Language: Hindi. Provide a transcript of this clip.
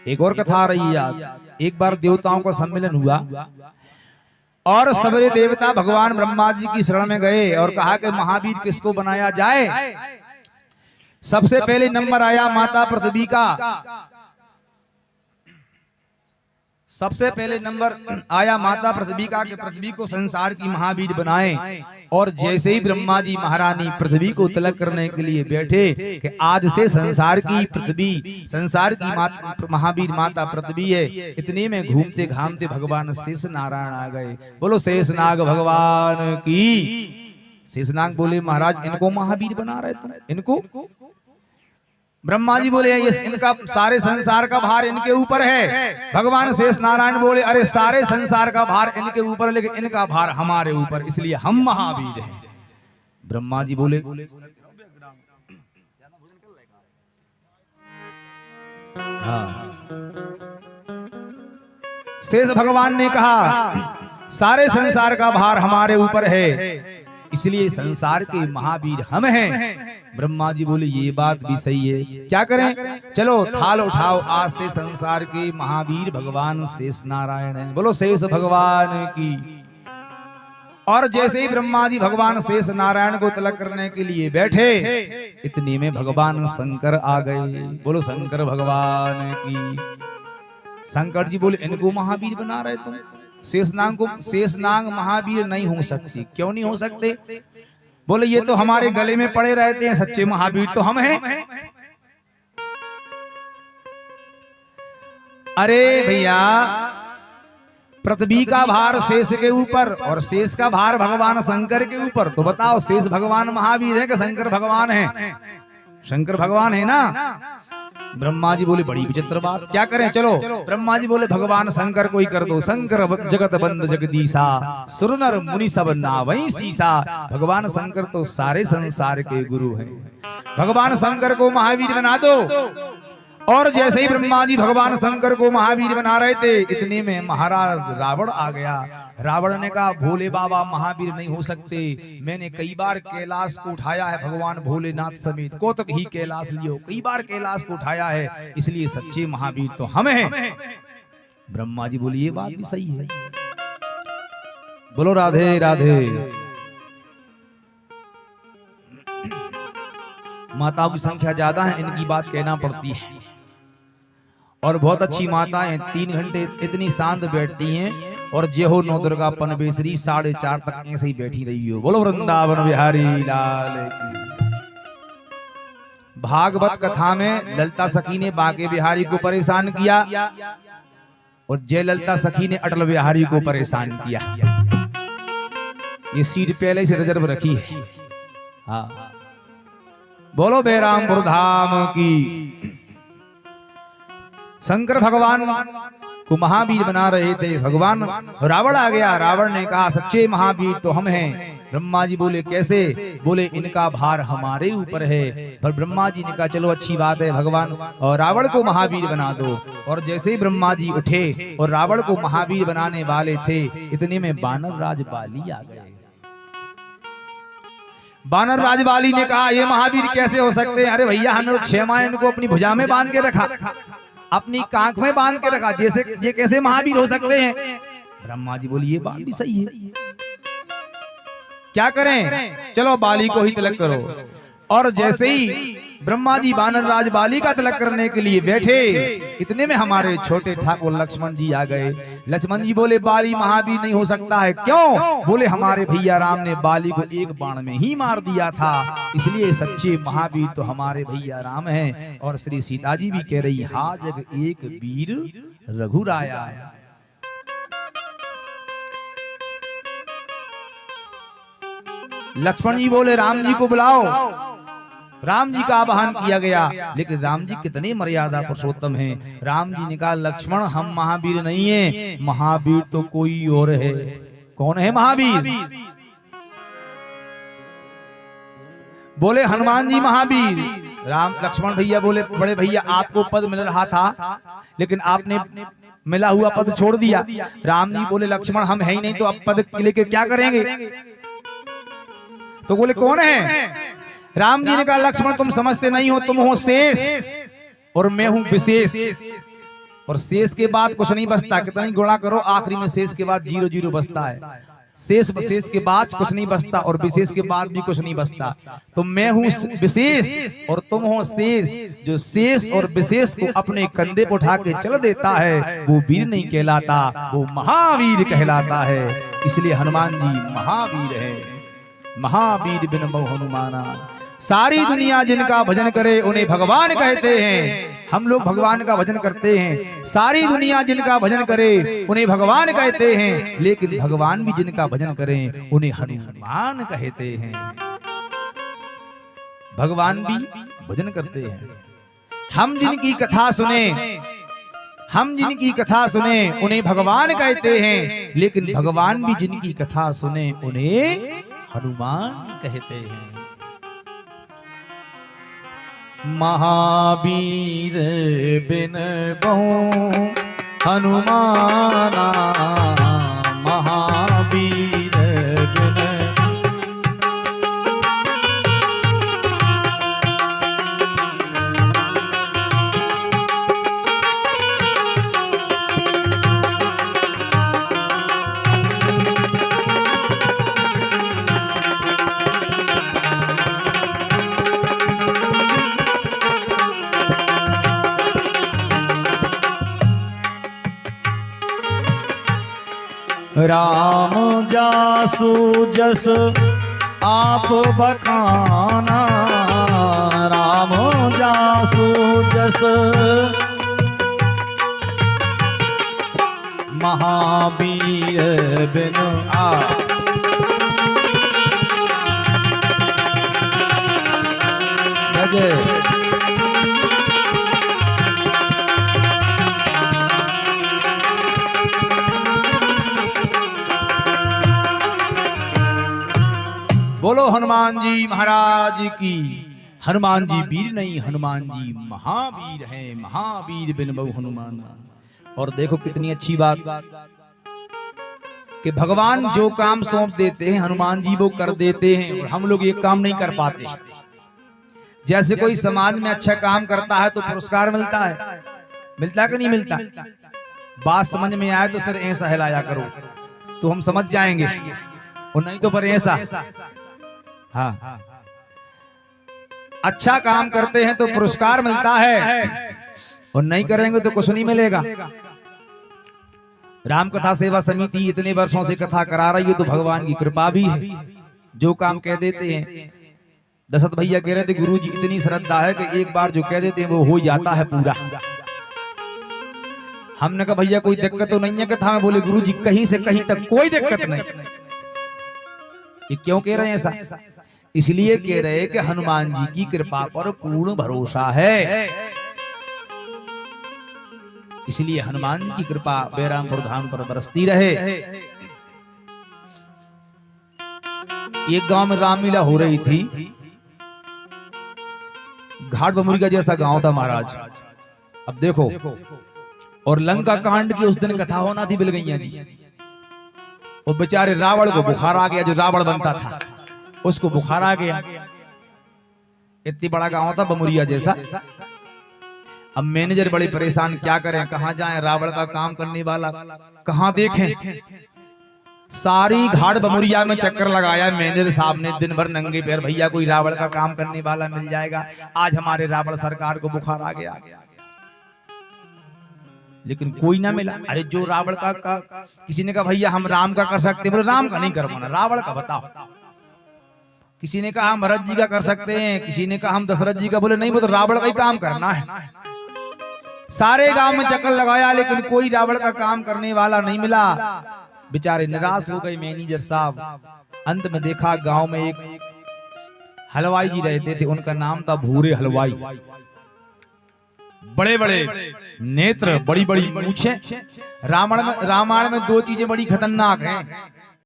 एक और कथा आ रही है याद। एक बार देवताओं का सम्मेलन हुआ और सवेरे देवता भगवान ब्रह्मा जी की शरण में गए और कहा कि महावीर किसको बनाया जाए। सबसे पहले नंबर आया माता पृथ्वी का। सबसे पहले नंबर आया माता पृथ्वी का कि पृथ्वी को संसार की महावीर बनाएं। और जैसे ही ब्रह्मा जी महारानी पृथ्वी को तिलक करने के लिए बैठे कि आज से संसार की पृथ्वी, संसार की महावीर माता पृथ्वी है, इतने में घूमते घामते भगवान शेष नारायण आ गए। बोलो शेषनाग भगवान की। शेषनाग बोले महाराज इनको महावीर बना रहे तुम, इनको? ब्रह्मा जी बोले ये इनका सारे संसार का भार इनके ऊपर है। भगवान शेष नारायण बोले अरे सारे संसार का भार इनके ऊपर, लेकिन इनका भार हमारे ऊपर, इसलिए हम महावीर हैं। ब्रह्मा जी बोले हाँ। शेष भगवान ने कहा सारे संसार का भार हमारे ऊपर है, इसलिए संसार के महावीर हम हैं। ब्रह्मा जी बोले ये बात भी सही है, क्या करें? चलो थाल उठाओ, आज से संसार के महावीर भगवान शेष नारायण हैं। बोलो शेष भगवान की। और जैसे ही ब्रह्मा जी भगवान शेष नारायण को तिलक करने के लिए बैठे, इतने में भगवान शंकर आ गए। बोलो शंकर भगवान की। शंकर जी बोले इनको महावीर बना रहे तुम? शेषनाग को, शेषनाग महावीर नहीं हो सकती। क्यों नहीं हो सकते? बोले ये तो हमारे गले में पड़े रहते हैं, सच्चे महावीर तो हम हैं। अरे भैया पृथ्वी का भार शेष के ऊपर और शेष का भार भगवान शंकर के ऊपर, तो बताओ शेष भगवान महावीर है कि शंकर भगवान है? शंकर भगवान है ना। ब्रह्मा जी बोले बड़ी विचित्र बात, क्या करें? चलो ब्रह्मा जी बोले भगवान शंकर को ही कर दो। शंकर जगत बंद जगदीशा, सुर नर मुनि सब नावई सीसा। भगवान शंकर तो सारे संसार के गुरु हैं, भगवान शंकर को महावीर बना दो। और जैसे ही ब्रह्मा जी भगवान शंकर को महावीर बना रहे थे, इतने में महाराज रावण आ गया। रावण ने कहा भोले बाबा महावीर नहीं हो सकते, मैंने कई बार कैलाश को उठाया है, भगवान भोलेनाथ समेत कोतक ही कैलाश लियो, कई बार कैलाश को उठाया है, इसलिए सच्चे महावीर तो हम हैं। ब्रह्मा जी बोले ये बात भी सही है। बोलो राधे राधे। माताओं की संख्या ज्यादा है, इनकी बात कहना पड़ती है। और बहुत अच्छी माताएं 3 घंटे इतनी शांत बैठती हैं। और जय हो नौ दुर्गा पनबेसरी 4:30 तक ऐसे ही बैठी रही हो। बोलो वृंदावन बिहारी लाल की। भागवत कथा में ललिता सखी ने बांके बिहारी को परेशान किया और जय ललिता सखी ने अटल बिहारी को परेशान किया। ये सीट पहले से रिजर्व रखी है। हाँ बोलो बेरामपुर धाम की। शंकर भगवान को महावीर बना रहे थे, भगवान रावण आ गया। रावण ने कहा सच्चे महावीर तो हम हैं। ब्रह्मा जी बोले कैसे? बोले इनका भार हमारे ऊपर है। पर ब्रह्मा जी ने कहा चलो अच्छी बात है, भगवान और रावण को महावीर बना दो। और जैसे ही ब्रह्मा जी उठे और रावण को महावीर बनाने वाले थे, इतने में बानर राज बाली आ गए। बानर राज बाली ने कहा ये महावीर कैसे हो सकते हैं? अरे भैया हमने 6 माह इनको अपनी भुजा में बांध के रखा, अपनी कांख में बांध के रखा, जैसे ये कैसे महावीर हो सकते हैं? ब्रह्मा जी बोली ये बात भी सही है, क्या करें? चलो बाली को ही तिलक करो। और जैसे ही ब्रह्मा जी बानर राज बाली का तिलक करने के लिए बैठे, इतने में हमारे छोटे ठाकुर लक्ष्मण जी आ गए। लक्ष्मण जी बोले बाली महावीर नहीं हो सकता है। क्यों? बोले हमारे भैया राम ने बाली को एक बाण में ही मार दिया था, इसलिए सच्चे महावीर तो हमारे भैया राम हैं। और श्री सीता जी भी कह रही हा जग एक वीर रघुराया। लक्ष्मण जी बोले राम जी को बुलाओ। राम जी का आवाहन किया गया, लेकिन राम जी कितने मर्यादा पुरुषोत्तम हैं। राम जी ने कहा लक्ष्मण हम महावीर नहीं हैं, महावीर तो कोई और है। कौन है महावीर? बोले हनुमान जी महावीर। राम लक्ष्मण भैया बोले बड़े भैया आपको पद मिल रहा था, लेकिन आपने मिला हुआ पद छोड़ दिया। राम जी बोले लक्ष्मण हम है ही नहीं, तो अब पद लेके क्या करेंगे? तो बोले कौन है? राम जी ने कहा लक्ष्मण तुम समझते नहीं हो, तुम हो शेष और मैं हूं विशेष। और शेष के बाद कुछ नहीं बचता, कितना ही गुणा करो आखिरी में शेष के बाद 0 0 बचता है। शेष के बाद कुछ नहीं बचता और विशेष के बाद भी कुछ नहीं बचता। तो मैं हूँ विशेष और तुम हो शेष। जो शेष और विशेष को अपने कंधे पर उठा के चल देता है वो वीर नहीं कहलाता, वो महावीर कहलाता है। इसलिए हनुमान जी महावीर है। महावीर बिन बहु हनुमाना। सारी दुनिया जिनका भजन करे उन्हें भगवान कहते हैं। हम लोग भगवान का भजन करते हैं। सारी दुनिया जिनका भजन करे उन्हें भगवान कहते हैं, लेकिन भगवान भी जिनका भजन करें उन्हें हनुमान कहते हैं। भगवान भी भजन करते हैं। हम जिनकी कथा सुने उन्हें भगवान कहते हैं, लेकिन भगवान भी जिनकी कथा सुने उन्हें हनुमान कहते हैं। महावीर बिन बहु हनुमाना। महावीर बिन राम जासु जस आप बखाना। राम जासु जस महावीर बिन जय। बोलो हनुमान जी महाराज की। हनुमान जी वीर नहीं, हनुमान जी महावीर हैं। महावीर बिन बहु हनुमाना। और देखो कितनी अच्छी बात कि भगवान जो काम सौंप देते हैं हनुमान जी वो कर देते हैं, और हम लोग ये काम नहीं कर पाते। जैसे कोई समाज में अच्छा काम करता है तो पुरस्कार मिलता है, मिलता कि नहीं मिलता? बात समझ में आए तो सर ऐसा हिलाया करो तो हम समझ जाएंगे, और नहीं तो पर ऐसा। हाँ, अच्छा काम करते हैं तो पुरस्कार मिलता है, और नहीं करेंगे तो कुछ नहीं मिलेगा। राम कथा सेवा समिति इतने वर्षों से कथा करा रही है तो भगवान की कृपा भी है। जो काम कह देते हैं, दशरथ भैया कह रहे थे गुरु जी इतनी श्रद्धा है कि एक बार जो कह देते हैं वो हो जाता है पूरा। हमने कहा भैया कोई दिक्कत तो नहीं है कथा में? बोले गुरु जी कहीं से कहीं तक कोई दिक्कत नहीं। ये क्यों कह रहे हैं ऐसा? इसलिए कह रहे कि हनुमान जी की कृपा पर पूर्ण भरोसा है। इसलिए हनुमान जी की कृपा बेरामपुर धाम पर बरसती रहे। एक गांव में रामलीला हो रही थी। घाट बमुरी का जैसा गांव था महाराज। अब देखो, और लंका कांड की उस दिन कथा होना थी बिलगैया जी। और बेचारे रावण को बुखार आ गया, जो रावण बनता था उसको बुखार आ गया। इतनी बड़ा गांव था बमुरिया जैसा। अब मैनेजर बड़े परेशान, क्या करें, कहां जाएं, रावण का काम करने वाला कहां देखें। सारी घाट बमुरिया में चक्कर लगाया मैनेजर साहब ने दिन भर नंगे पैर, भैया कोई रावण का काम करने वाला मिल जाएगा, आज हमारे रावण सरकार को बुखार आ गया। लेकिन कोई ना मिला। अरे जो रावण का किसी ने कहा भैया हम राम का कर सकते हैं, बोले राम का नहीं करवाना, रावण का बताओ। किसी ने कहा हम भरत जी का कर सकते हैं, किसी ने कहा हम दशरथ जी का, बोले नहीं वो तो रावण का ही काम करना है। सारे गांव में चक्कर लगाया लेकिन कोई रावण का काम करने वाला नहीं मिला। बेचारे निराश हो गए मैनेजर साहब। अंत में देखा गांव में एक हलवाई जी रहते थे, उनका नाम था भूरे हलवाई। बड़े बड़े नेत्र, बड़ी बड़ी मूछें। रामायण में दो चीजें बड़ी खतरनाक हैं।